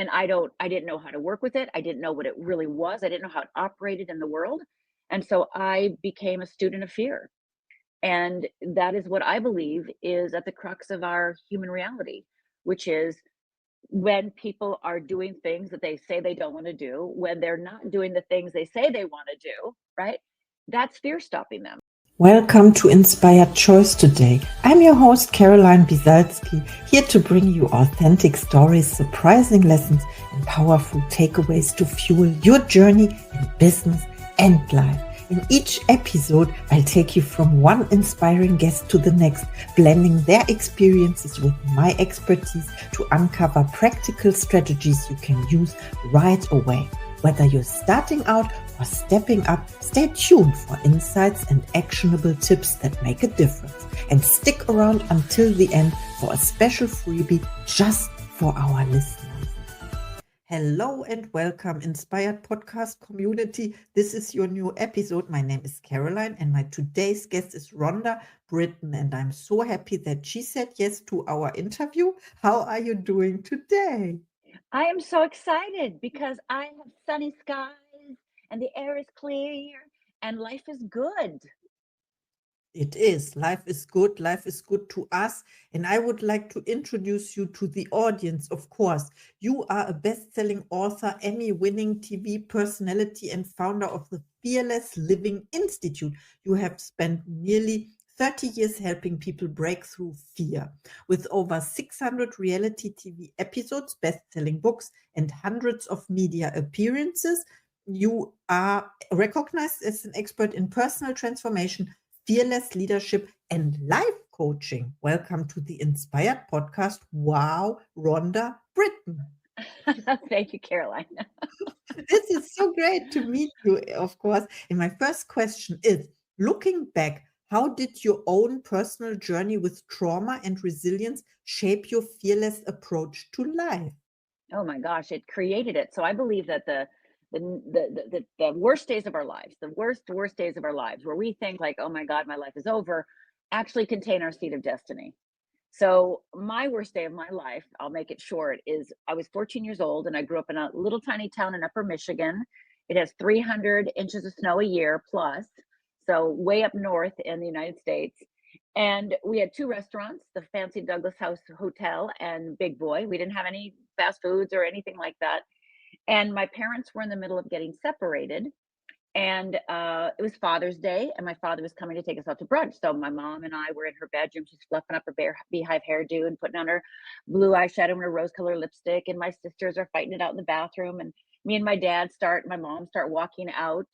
And I didn't know how to work with it. I didn't know what it really was. I didn't know how it operated in the world. And so I became a student of fear. And that is what I believe is at the crux of our human reality, which is when people are doing things that they say they don't want to do, when they're not doing the things they say they want to do, right? That's fear stopping them. Welcome to Inspired Choice today. I'm your host, Caroline Biesalski, here to bring you authentic stories, surprising lessons, and powerful takeaways to fuel your journey in business and life. In each episode, I'll take you from one inspiring guest to the next, blending their experiences with my expertise to uncover practical strategies you can use right away. Whether you're starting out or stepping up, stay tuned for insights and actionable tips that make a difference. And stick around until the end for a special freebie just for our listeners. Hello and welcome, Inspired Podcast community. This is your new episode. My name is Caroline and my today's guest is Rhonda Britten, and I'm so happy that she said yes to our interview. How are you doing today? I am so excited because I have sunny skies and the air is clear and life is good. It is. Life is good. Life is good to us. And I would like to introduce you to the audience, of course. You are a best-selling author, Emmy-winning TV personality, and founder of the Fearless Living Institute. You have spent nearly 30 years helping people break through fear. With over 600 reality TV episodes, best-selling books, and hundreds of media appearances, you are recognized as an expert in personal transformation, fearless leadership, and life coaching. Welcome to the Inspired Podcast. Wow, Rhonda Britten. Thank you, Caroline. This is so great to meet you, of course. And my first question is, looking back, how did your own personal journey with trauma and resilience shape your fearless approach to life? Oh my gosh, it created it. So I believe that the worst days of our lives, the worst days of our lives, where we think like, oh my God, my life is over, actually contain our seed of destiny. So my worst day of my life, I'll make it short, is I was 14 years old and I grew up in a little tiny town in Upper Michigan. It has 300 inches of snow a year plus, so way up north in the United States. And we had two restaurants, the fancy Douglas House Hotel and Big Boy. We didn't have any fast foods or anything like that. And my parents were in the middle of getting separated. And it was Father's Day, and my father was coming to take us out to brunch. So my mom and I were in her bedroom. She's fluffing up her beehive hairdo and putting on her blue eyeshadow and her rose-colored lipstick. And my sisters are fighting it out in the bathroom. And me and my mom start walking out,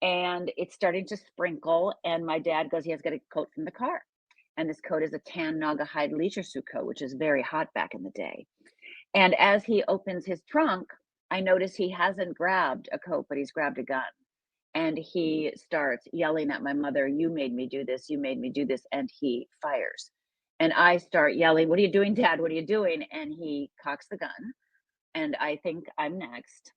and it's starting to sprinkle. And my dad goes, he has got a coat from the car. And this coat is a tan Naga hide leisure suit coat, which is very hot back in the day. And as he opens his trunk, I notice he hasn't grabbed a coat, but he's grabbed a gun. And he starts yelling at my mother, "You made me do this. You made me do this." And he fires. And I start yelling, "What are you doing, Dad? What are you doing?" And he cocks the gun. And I think I'm next.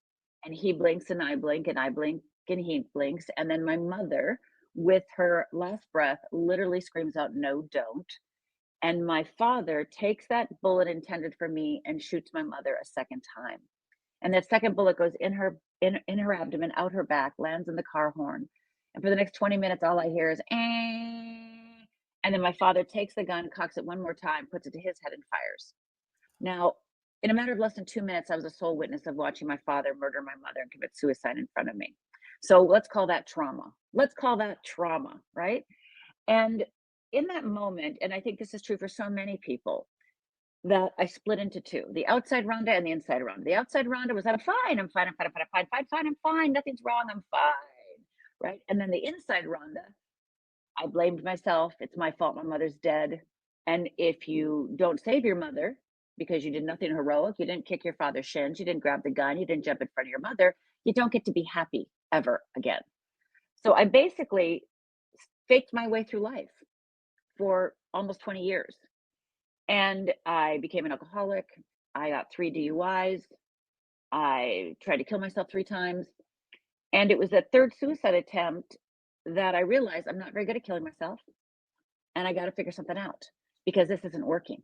And he blinks and I blink and I blink and he blinks. And then my mother, with her last breath, literally screams out, "No, don't." And my father takes that bullet intended for me and shoots my mother a second time. And that second bullet goes in her abdomen, out her back, lands in the car horn. And for the next 20 minutes, all I hear is, "Eh." And then my father takes the gun, cocks it one more time, puts it to his head, and fires. Now, in a matter of less than 2 minutes, I was a sole witness of watching my father murder my mother and commit suicide in front of me. So let's call that trauma. Let's call that trauma, right? And in that moment, and I think this is true for so many people, that I split into two, the outside Rhonda and the inside Rhonda. The outside Rhonda was, I'm fine, I'm fine, I'm fine, I'm fine, I'm fine, fine, fine, I'm fine, nothing's wrong, I'm fine, right? And then the inside Rhonda, I blamed myself. It's my fault. My mother's dead. And if you don't save your mother because you did nothing heroic, you didn't kick your father's shins, you didn't grab the gun, you didn't jump in front of your mother, you don't get to be happy ever again. So I basically faked my way through life for almost 20 years. And I became an alcoholic. I got 3 DUIs. I tried to kill myself 3 times. And it was that third suicide attempt that I realized I'm not very good at killing myself. And I got to figure something out because this isn't working.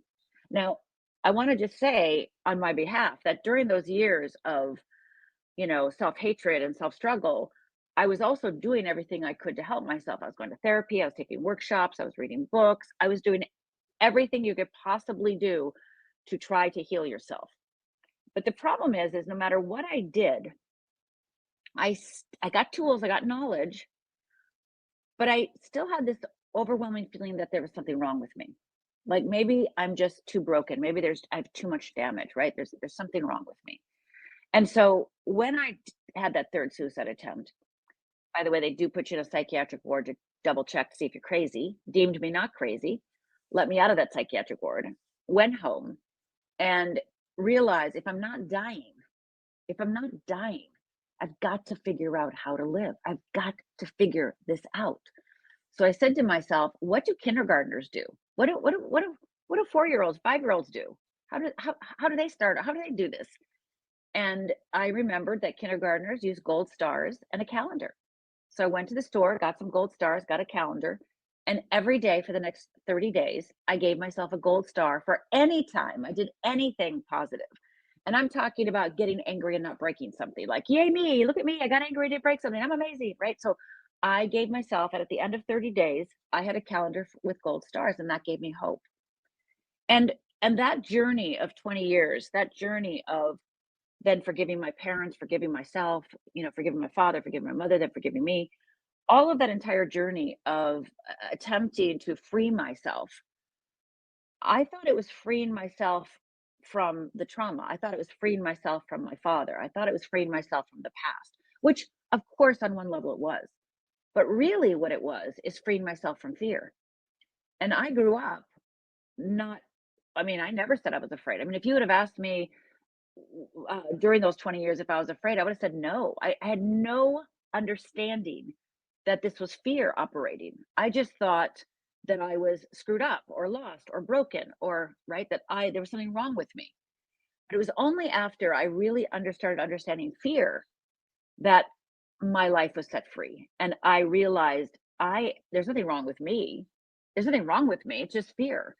Now, I want to just say on my behalf that during those years of, self-hatred and self-struggle, I was also doing everything I could to help myself. I was going to therapy, I was taking workshops, I was reading books, I was doing everything you could possibly do to try to heal yourself. But the problem is no matter what I did, I got tools, I got knowledge, but I still had this overwhelming feeling that there was something wrong with me. Like maybe I'm just too broken. Maybe I have too much damage, right? There's something wrong with me. And so when had that third suicide attempt, by the way, they do put you in a psychiatric ward to double check to see if you're crazy, deemed me not crazy, let me out of that psychiatric ward, went home and realized if I'm not dying, I've got to figure out how to live. I've got to figure this out. So I said to myself, what do kindergartners do? What do 4-year-olds, 5-year-olds do? How do they start? How do they do this? And I remembered that kindergartners use gold stars and a calendar. So I went to the store, got some gold stars, got a calendar, and every day for the next 30 days, I gave myself a gold star for any time I did anything positive. And I'm talking about getting angry and not breaking something like, yay, me, look at me, I got angry, I didn't break something, I'm amazing, right? So I gave myself, and at the end of 30 days, I had a calendar with gold stars, and that gave me hope. And that journey of 20 years, that journey of then forgiving my parents, forgiving myself, forgiving my father, forgiving my mother, then forgiving me, all of that entire journey of attempting to free myself, I thought it was freeing myself from the trauma. I thought it was freeing myself from my father. I thought it was freeing myself from the past, which of course on one level it was. But really what it was is freeing myself from fear. And I grew up not, I mean, I never said I was afraid. I mean, if you would have asked me during those 20 years if I was afraid, I would have said no. I had no understanding that this was fear operating. I just thought that I was screwed up or lost or broken, or right, that there was something wrong with me. But it was only after I really started understanding fear that my life was set free. And I realized there's nothing wrong with me. There's nothing wrong with me. It's just fear.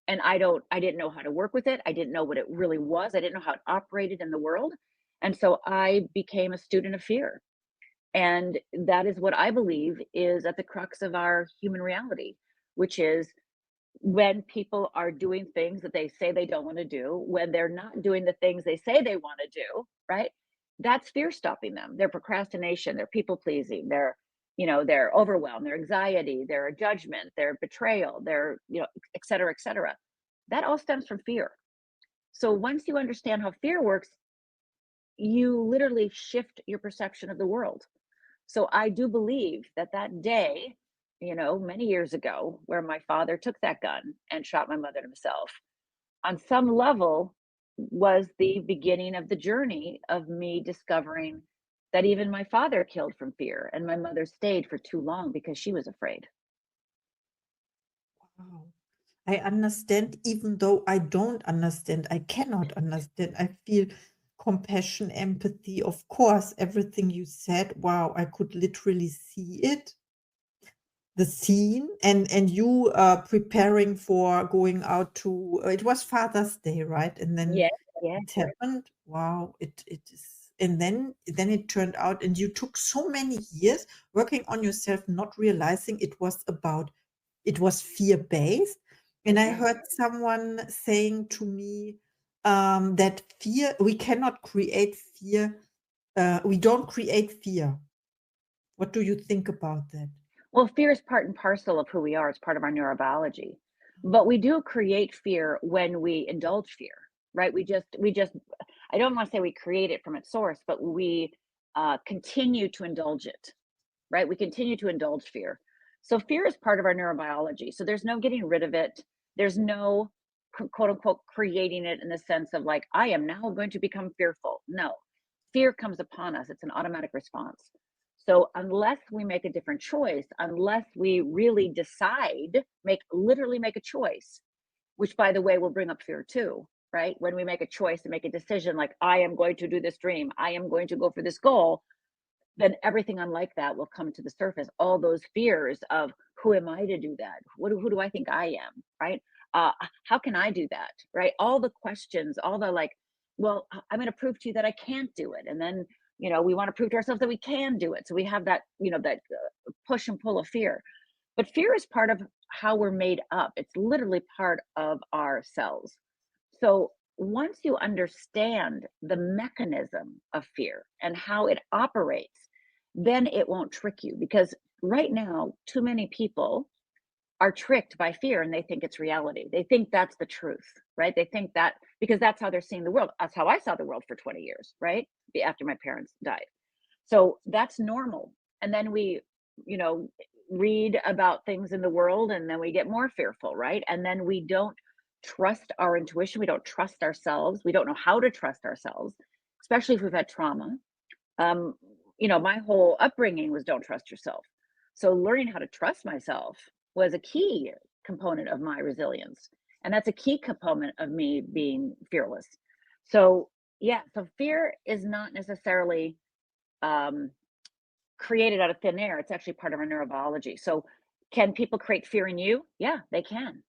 And I didn't know how to work with it. I didn't know what it really was. I didn't know how it operated in the world. And so I became a student of fear. And that is what I believe is at the crux of our human reality, which is when people are doing things that they say they don't want to do, when they're not doing the things they say they want to do, right? That's fear stopping them. Their procrastination, their people pleasing, their overwhelm, their anxiety, their judgment, their betrayal, their, et cetera, et cetera. That all stems from fear. So once you understand how fear works, you literally shift your perception of the world. So I do believe that that day, many years ago, where my father took that gun and shot my mother and himself, on some level was the beginning of the journey of me discovering that even my father killed from fear and my mother stayed for too long because she was afraid. Wow. I understand, even though I don't understand, I cannot understand. I feel compassion, empathy, of course, everything you said. Wow, I could literally see it, the scene, and you preparing for going out to, it was Father's Day, right? And then Yes, yes. it happened. Wow, it is. And then it turned out, and you took so many years working on yourself, not realizing it was fear-based. And I Mhm. heard someone saying to me that fear, we cannot create fear. We don't create fear. What do you think about that? Well, fear is part and parcel of who we are. It's part of our neurobiology. But we do create fear when we indulge fear, right? We just, I don't want to say we create it from its source, but we continue to indulge it, right? We continue to indulge fear. So fear is part of our neurobiology. So there's no getting rid of it. There's no quote unquote creating it in the sense of like, I am now going to become fearful. No, fear comes upon us. It's an automatic response. So unless we make a different choice, unless we really decide, literally make a choice, which by the way will bring up fear too, right? When we make a choice and make a decision like, I am going to do this dream, I am going to go for this goal, then everything unlike that will come to the surface. All those fears of who am I to do that? Who do I think I am? Right? How can I do that? Right? All the questions, all the like, well, I'm going to prove to you that I can't do it. And then, we want to prove to ourselves that we can do it. So we have that, that push and pull of fear. But fear is part of how we're made up. It's literally part of ourselves. So once you understand the mechanism of fear and how it operates, then it won't trick you, because right now, too many people are tricked by fear and they think it's reality. They think that's the truth, right? They think that because that's how they're seeing the world. That's how I saw the world for 20 years, right? After my parents died. So that's normal. And then we, you know, read about things in the world and then we get more fearful, right? And then we don't trust our intuition. We don't trust ourselves. We don't know how to trust ourselves, especially if we've had trauma. Um, my whole upbringing was don't trust yourself. So learning how to trust myself was a key component of my resilience. And that's a key component of me being fearless. So, yeah, so fear is not necessarily um, created out of thin air. It's actually part of our neurobiology. So, can people create fear in you? Yeah, they can.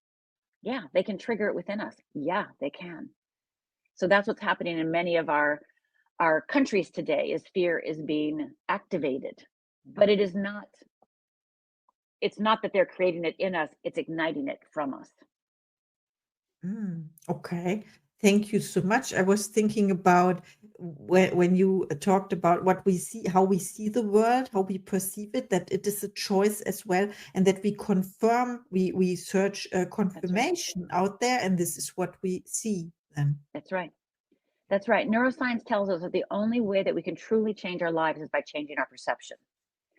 Yeah, they can trigger it within us. Yeah, they can. So that's what's happening in many of our countries today, is fear is being activated. But it's not that they're creating it in us, it's igniting it from us. Okay. Thank you so much. I was thinking about when you talked about what we see, how we see the world, how we perceive it, that it is a choice as well, and that we confirm, we search That's right. confirmation out there, and this is what we see then. That's right. That's right. Neuroscience tells us that the only way that we can truly change our lives is by changing our perception.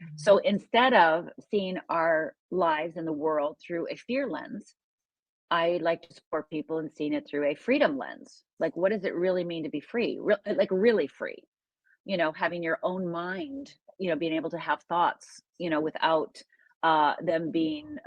Mhm. So instead of seeing our lives in the world through a fear lens, I like to support people in seeing it through a freedom lens. Like, what does it really mean to be free? Like, really free, having your own mind, being able to have thoughts, without them being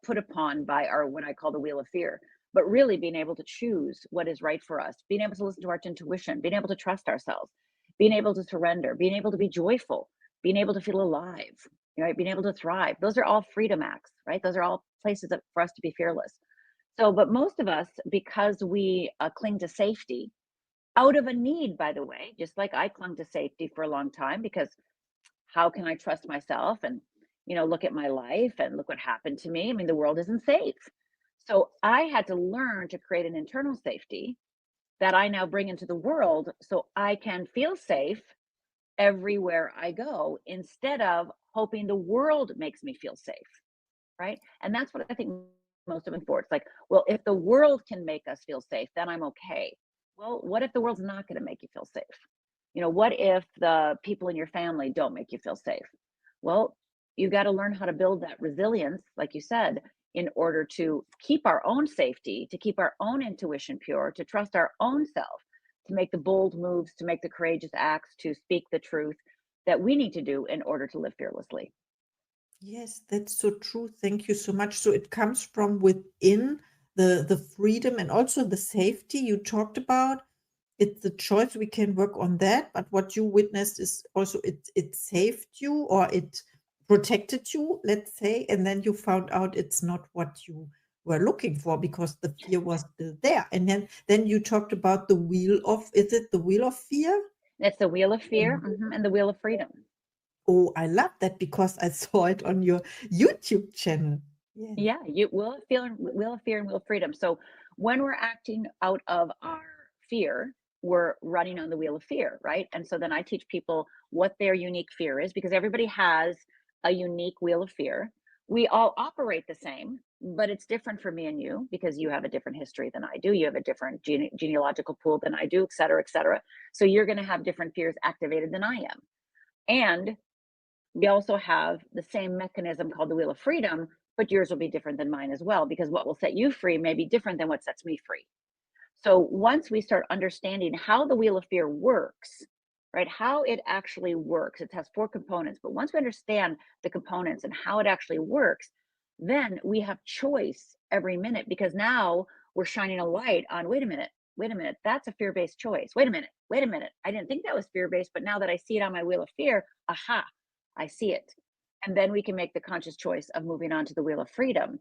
put upon by our, what I call the wheel of fear, but really being able to choose what is right for us, being able to listen to our intuition, being able to trust ourselves, being able to surrender, being able to be joyful, being able to feel alive, right? Being able to thrive. Those are all freedom acts, right? Those are all places for us to be fearless. So, but most of us, because we cling to safety, out of a need, by the way, just like I clung to safety for a long time, because how can I trust myself and, look at my life and look what happened to me? I mean, the world isn't safe. So I had to learn to create an internal safety that I now bring into the world so I can feel safe everywhere I go, instead of hoping the world makes me feel safe. Right. And that's what I think most of them for. It's like, well, if the world can make us feel safe, then I'm okay. Well, what if the world's not going to make you feel safe? What if the people in your family don't make you feel safe? Well, you got to learn how to build that resilience, like you said, in order to keep our own safety, to keep our own intuition pure, to trust our own self, to make the bold moves, to make the courageous acts, to speak the truth that we need to do in order to live fearlessly. Yes, that's so true. Thank you so much. So it comes from within, the freedom and also the safety you talked about. It's the choice. We can work on that, but what you witnessed is also it saved you, or it protected you, let's say, and then you found out it's not what you were looking for because the fear was still there. And then you talked about the wheel of, is it the wheel of fear? It's the wheel of fear, and the wheel of freedom. Oh, I love that because I saw it on your YouTube channel. Yes. Yeah, you will of fear and will of freedom. So when we're acting out of our fear, we're running on the wheel of fear, right? And so then I teach people what their unique fear is, because everybody has a unique wheel of fear. We all operate the same, but it's different for me and you, because you have a different history than I do. You have a different genealogical pool than I do, et cetera, et cetera. So you're going to have different fears activated than I am. And we also have the same mechanism called the wheel of freedom, but yours will be different than mine as well, because what will set you free may be different than what sets me free. So once we start understanding how the wheel of fear works, right, how it actually works, it has four components, but once we understand the components and how it actually works, then we have choice every minute, because now we're shining a light on, wait a minute, that's a fear-based choice. Wait a minute. I didn't think that was fear-based, but now that I see it on my wheel of fear, aha, I see it. And then we can make the conscious choice of moving on to the wheel of freedom.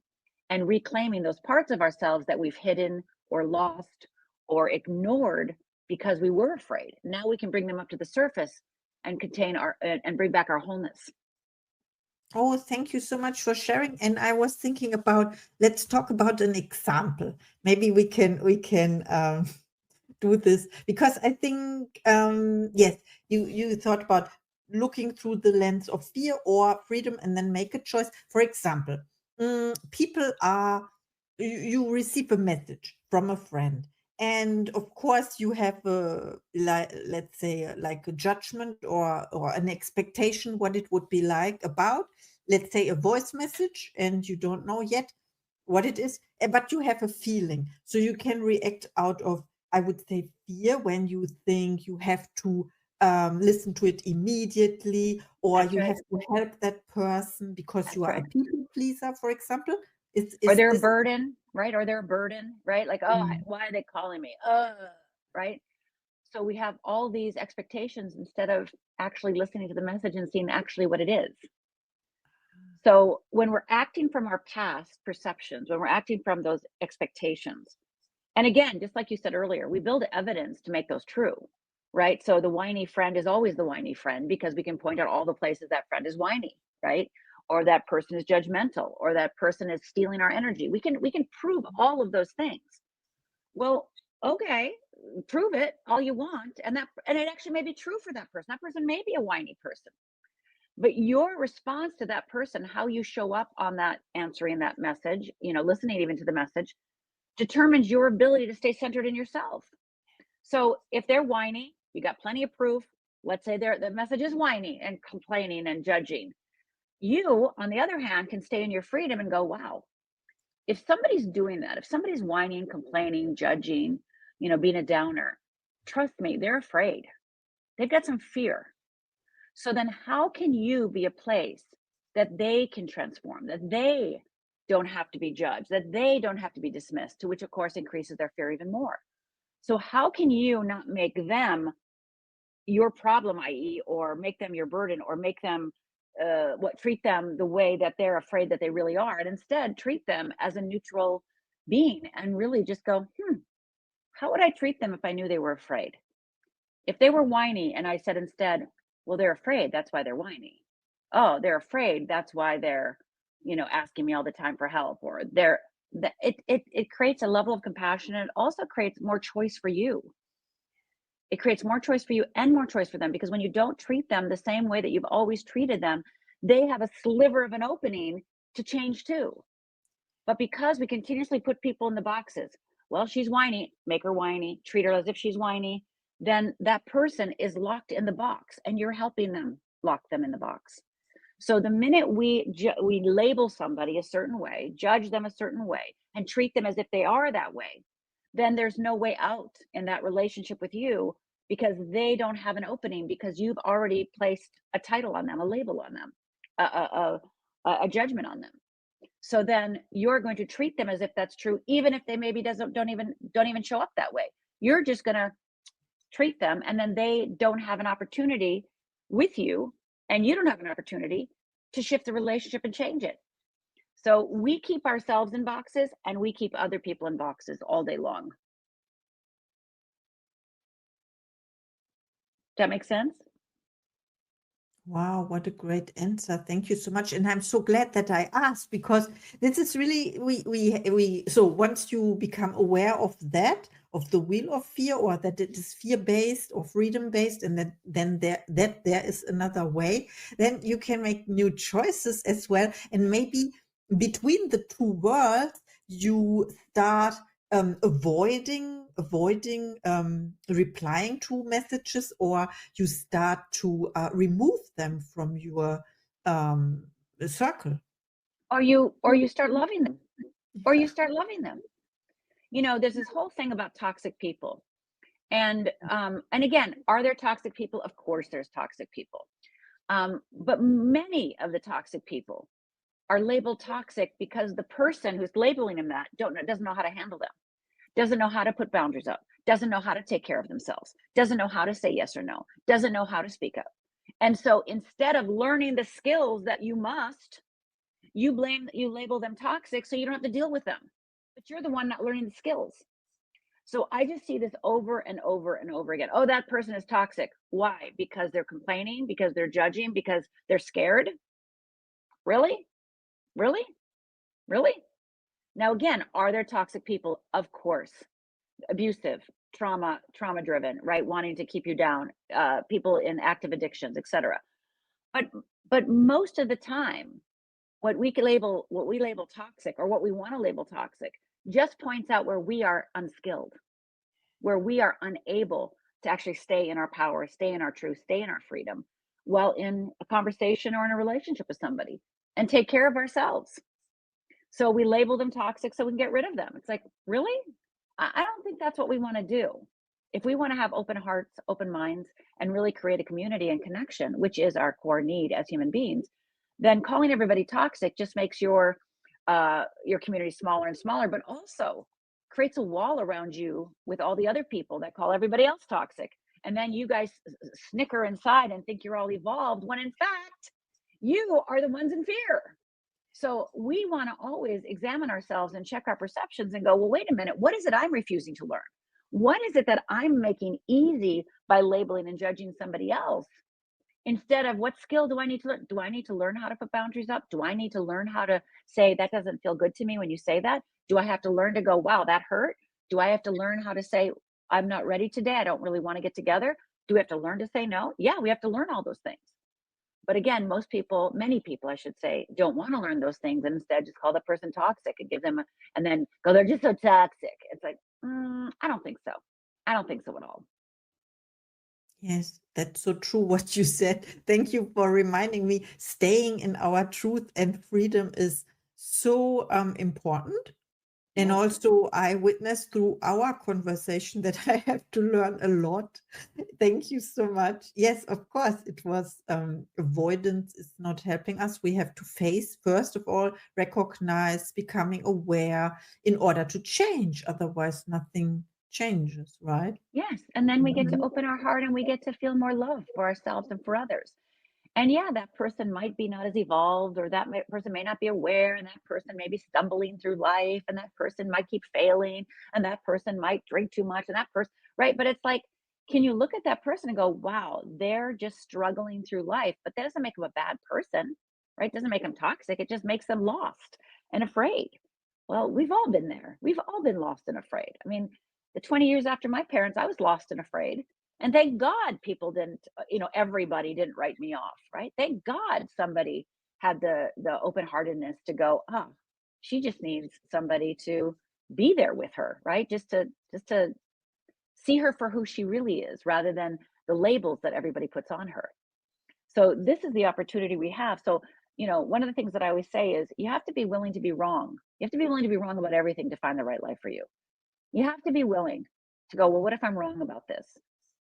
and reclaiming those parts of ourselves that we've hidden or lost or ignored because we were afraid. Now we can bring them up to the surface and contain our and bring back our wholeness. Oh, thank you so much for sharing. And I was thinking about, let's talk about an example. Maybe we can do this, because I think yes, you thought about looking through the lens of fear or freedom and then make a choice. For example, people are you receive a message from a friend, and of course you have a, like, let's say, like a judgment or an expectation what it would be like about, let's say, a voice message, and you don't know yet what it is, but you have a feeling, so you can react out of, I would say, fear, when you think you have to listen to it immediately, or That's you right. have to help that person because you That's are a right. people pleaser, for example. Or Is they're a this burden, right? Or they're a burden, right? Like, oh, mm, why are they calling me? Right? So we have all these expectations instead of actually listening to the message and seeing actually what it is. So when we're acting from our past perceptions, when we're acting from those expectations, and again, just like you said earlier, we build evidence to make those true, right? So the whiny friend is always the whiny friend because we can point out all the places that friend is whiny, right? Or that person is judgmental, or that person is stealing our energy. We can prove all of those things. Well, okay, prove it all you want, and it actually may be true for that person. That person may be a whiny person. But your response to that person, how you show up on that, answering that message, listening even to the message, determines your ability to stay centered in yourself. So if they're whiny, you got plenty of proof. Let's say the message is whiny and complaining and judging. You, on the other hand, can stay in your freedom and go, wow, if somebody's doing that, if somebody's whining, complaining, judging, being a downer, trust me, they're afraid. They've got some fear. So then how can you be a place that they can transform, that they don't have to be judged, that they don't have to be dismissed, to which of course increases their fear even more. So how can you not make them your problem, i.e., or make them your burden, or make them treat them the way that they're afraid that they really are, and instead treat them as a neutral being and really just go, how would I treat them if I knew they were afraid? If they were whiny and I said instead, well, they're afraid, that's why they're whiny. Oh, they're afraid, that's why they're, asking me all the time for help, or it creates a level of compassion, and it also creates more choice for you. It creates more choice for you and more choice for them, because when you don't treat them the same way that you've always treated them, they have a sliver of an opening to change too. But because we continuously put people in the boxes, well, she's whiny, make her whiny, treat her as if she's whiny, then that person is locked in the box and you're helping them lock them in the box. So the minute we label somebody a certain way, judge them a certain way, and treat them as if they are that way, then there's no way out in that relationship with you, because they don't have an opening, because you've already placed a title on them, a label on them, a judgment on them. So then you're going to treat them as if that's true, even if they maybe don't even show up that way. You're just going to treat them, and then they don't have an opportunity with you, and you don't have an opportunity to shift the relationship and change it. So we keep ourselves in boxes, and we keep other people in boxes all day long. Does that make sense? Wow, what a great answer. Thank you so much. And I'm so glad that I asked, because this is really, so once you become aware of that, of the wheel of fear, or that it is fear-based or freedom-based, and then there is another way, then you can make new choices as well. And maybe between the two worlds, you start avoiding replying to messages, or you start to remove them from your circle. Or you start loving them, or Yeah. you start loving them. There's this whole thing about toxic people. And again, are there toxic people? Of course there's toxic people. But many of the toxic people are labeled toxic because the person who's labeling them that doesn't know how to handle them, doesn't know how to put boundaries up, doesn't know how to take care of themselves, doesn't know how to say yes or no, doesn't know how to speak up. And so instead of learning the skills that you must, you label them toxic so you don't have to deal with them, but you're the one not learning the skills. So I just see this over and over and over again. Oh, that person is toxic. Why? Because they're complaining, because they're judging, because they're scared. Really? Really? Really? Now, again, are there toxic people? Of course. Abusive, trauma driven, right? Wanting to keep you down, people in active addictions, etc. But most of the time, what we label toxic, or what we want to label toxic, just points out where we are unskilled, where we are unable to actually stay in our power, stay in our truth, stay in our freedom while in a conversation or in a relationship with somebody, and take care of ourselves. So we label them toxic so we can get rid of them. It's like, really? I don't think that's what we want to do. If we want to have open hearts, open minds, and really create a community and connection, which is our core need as human beings, then calling everybody toxic just makes your community smaller and smaller, but also creates a wall around you with all the other people that call everybody else toxic. And then you guys snicker inside and think you're all evolved, when in fact, you are the ones in fear. So we want to always examine ourselves and check our perceptions and go, well, wait a minute, what is it I'm refusing to learn? What is it that I'm making easy by labeling and judging somebody else? Instead of, what skill do I need to learn? Do I need to learn how to put boundaries up? Do I need to learn how to say, that doesn't feel good to me when you say that? Do I have to learn to go, wow, that hurt? Do I have to learn how to say, I'm not ready today, I don't really want to get together? Do we have to learn to say no? Yeah, we have to learn all those things. But again, many people, I should say, don't want to learn those things, and instead just call the person toxic and give them and then go, they're just so toxic. It's like, I don't think so. I don't think so at all. Yes, that's so true what you said. Thank you for reminding me. Staying in our truth and freedom is so important. And Yes. also, I witnessed through our conversation that I have to learn a lot. Thank you so much. Yes, of course, it was avoidance is not helping us. We have to face, first of all, recognize, becoming aware in order to change. Otherwise, nothing changes, right? Yes. And then we get to open our heart and we get to feel more love for ourselves and for others. And yeah, that person might be not as evolved, or that person may not be aware, and that person may be stumbling through life, and that person might keep failing, and that person might drink too much, and that person, right? But it's like, can you look at that person and go, wow, they're just struggling through life, but that doesn't make them a bad person, right? It doesn't make them toxic. It just makes them lost and afraid. Well, we've all been there. We've all been lost and afraid. I mean, the 20 years after my parents, I was lost and afraid. And thank God people didn't, everybody didn't write me off, right? Thank God somebody had the open-heartedness to go, she just needs somebody to be there with her, right? Just to see her for who she really is, rather than the labels that everybody puts on her. So this is the opportunity we have. So, one of the things that I always say is, you have to be willing to be wrong. You have to be willing to be wrong about everything to find the right life for you. You have to be willing to go, well, what if I'm wrong about this?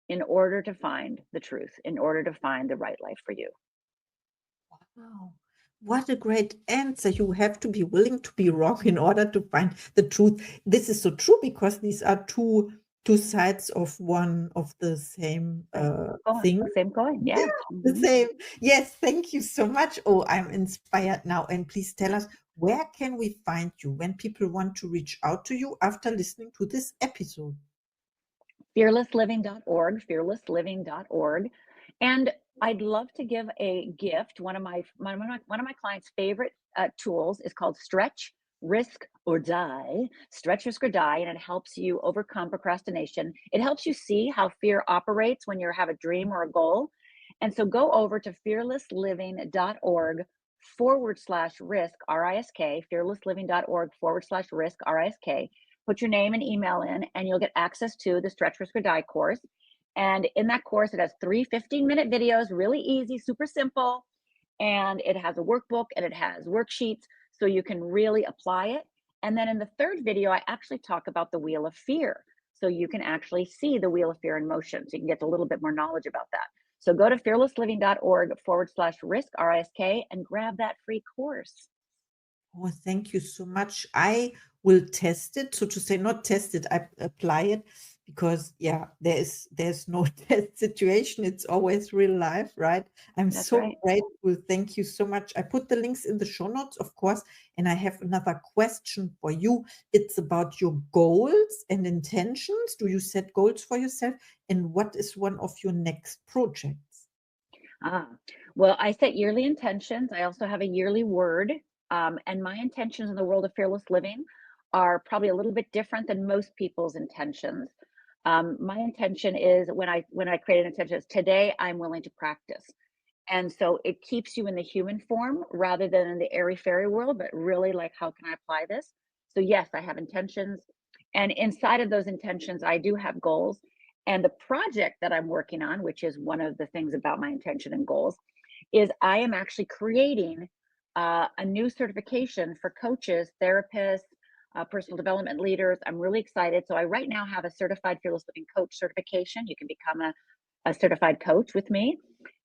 In order to find the truth, in order to find the right life for you. Wow. What a great answer. You have to be willing to be wrong in order to find the truth. This is so true, because these are two sides of one of the same thing. Same coin. Yeah. The same. Yes, thank you so much. Oh, I'm inspired now. And please tell us, where can we find you when people want to reach out to you after listening to this episode? Fearlessliving.org, fearlessliving.org. And I'd love to give a gift. One of my clients' favorite tools is called Stretch, Risk, or Die. Stretch, Risk, or Die, and it helps you overcome procrastination. It helps you see how fear operates when you have a dream or a goal. And so go over to fearlessliving.org/risk, RISK, fearlessliving.org/risk, RISK. Put your name and email in, and you'll get access to the Stretch, Risk, or Die course. And in that course, it has 3 15-minute videos, really easy, super simple. And it has a workbook and it has worksheets, so you can really apply it. And then in the third video, I actually talk about the wheel of fear. So you can actually see the wheel of fear in motion. So you can get a little bit more knowledge about that. So go to fearlessliving.org/risk, RISK, and grab that free course. Oh, thank you so much. I will test it. So to say, not test it, I apply it. because there's no test situation. It's always real life, right? I'm That's so right. grateful. Thank you so much. I put the links in the show notes, of course. And I have another question for you. It's about your goals and intentions. Do you set goals for yourself? And what is one of your next projects? Ah, well, I set yearly intentions. I also have a yearly word. And my intentions in the world of fearless living are probably a little bit different than most people's intentions. My intention is when I create an intention is today I'm willing to practice. And so it keeps you in the human form rather than in the airy fairy world, but really like, how can I apply this? So, yes, I have intentions. And inside of those intentions, I do have goals. And the project that I'm working on, which is one of the things about my intention and goals, is I am actually creating a new certification for coaches, therapists, personal development leaders. I'm really excited. So, I right now have a certified fearless living coach certification. You can become a certified coach with me.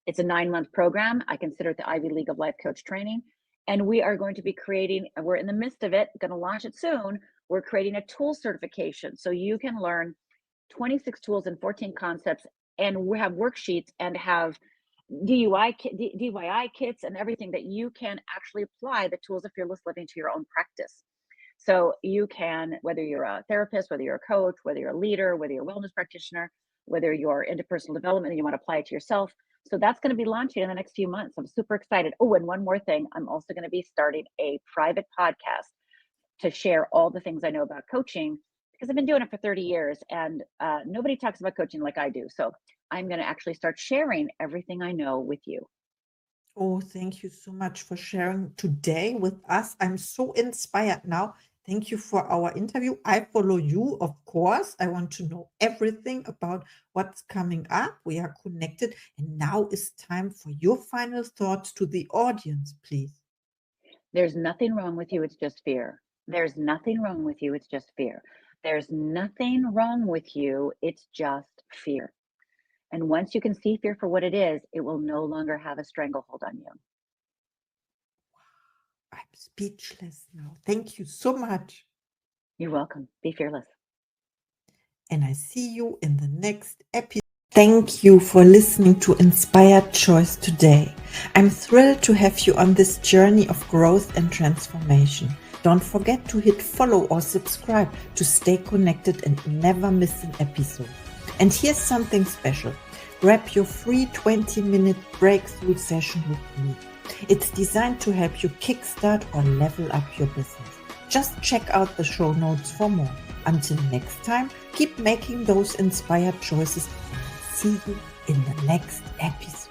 It's a 9-month program. I consider it the Ivy League of Life Coach Training. And we are going to be creating, we're in the midst of it, going to launch it soon. We're creating a tool certification. So you can learn 26 tools and 14 concepts. And we have worksheets and have DIY kits and everything that you can actually apply the tools of fearless living to your own practice. So you can, whether you're a therapist, whether you're a coach, whether you're a leader, whether you're a wellness practitioner, whether you're into personal development and you want to apply it to yourself. So that's going to be launching in the next few months. I'm super excited. Oh, and one more thing, I'm also going to be starting a private podcast to share all the things I know about coaching because I've been doing it for 30 years and nobody talks about coaching like I do. So I'm going to actually start sharing everything I know with you. Oh, thank you so much for sharing today with us. I'm so inspired now. Thank you for our interview. I follow you, of course. I want to know everything about what's coming up. We are connected. And now is time for your final thoughts to the audience, please. There's nothing wrong with you. It's just fear. There's nothing wrong with you. It's just fear. There's nothing wrong with you. It's just fear. And once you can see fear for what it is, it will no longer have a stranglehold on you. I'm speechless now. Thank you so much. You're welcome. Be fearless. And I see you in the next episode. Thank you for listening to Inspired Choice today. I'm thrilled to have you on this journey of growth and transformation. Don't forget to hit follow or subscribe to stay connected and never miss an episode. And here's something special. Grab your free 20-minute breakthrough session with me. It's designed to help you kickstart or level up your business. Just check out the show notes for more. Until next time, keep making those inspired choices and see you in the next episode.